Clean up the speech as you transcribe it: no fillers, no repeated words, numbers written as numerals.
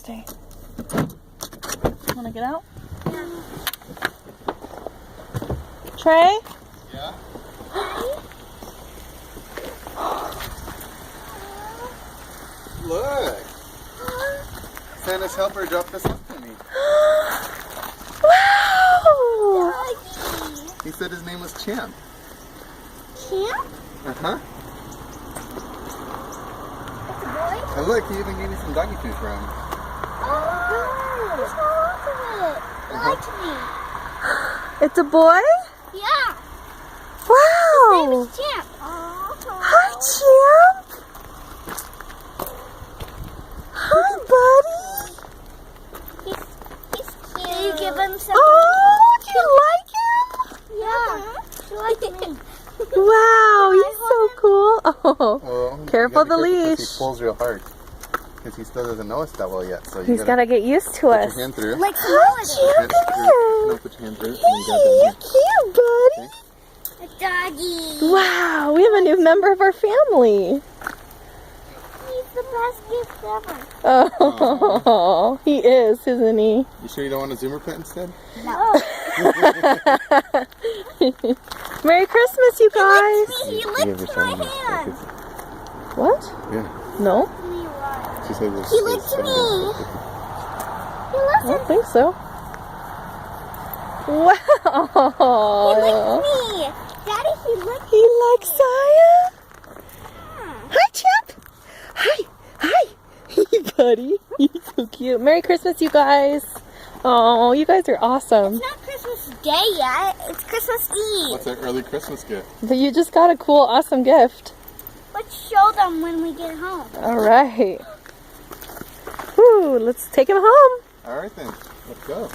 birthday. Wanna get out? Yeah. Trey? Yeah? Look! Santa's helper dropped this off to me. Wow! Doggy. He said his name was Champ. Champ? Uh-huh. That's a boy? And look, he even gave me some doggy food for him. Oh, there's no lots of it. Lie to me. It's a boy? Yeah. Wow! Name is Champ. Hi, Champ! Hi, buddy! He's cute. Do you give him some? Oh, do you like him? Yeah. He likes me. Wow, he's so cool. Oh, Oh, careful the you gotta be careful 'cause leash. He pulls real hard. Because he still doesn't know us that well yet. So you He's gotta get used to put us. your hand through. Like Hi, Champ, come here. No, put your hand through. And Hey, you grab that you're cute, buddy. Okay. a doggy. Wow, we have a new member of our family. He's the best gift ever. Oh, he is, isn't he? You sure you don't want a Zoomer pet instead? No. Merry Christmas, you guys. He You licked gave her my some, hand. What? Yeah. No, Me what? She said this. He licked me. He I licked don't think so. Wow. me. Daddy, he licked He likes Saya. me. Hi, Champ. Hi. Hi. Hey, buddy. He's so cute. Merry Christmas, you guys. Oh, you guys are awesome. It's not Christmas Day yet. It's Christmas Eve. What's an early Christmas gift? But you just got a cool, awesome gift. Let's show them when we get home. All right. Woo, let's take him home. All right then. Let's go.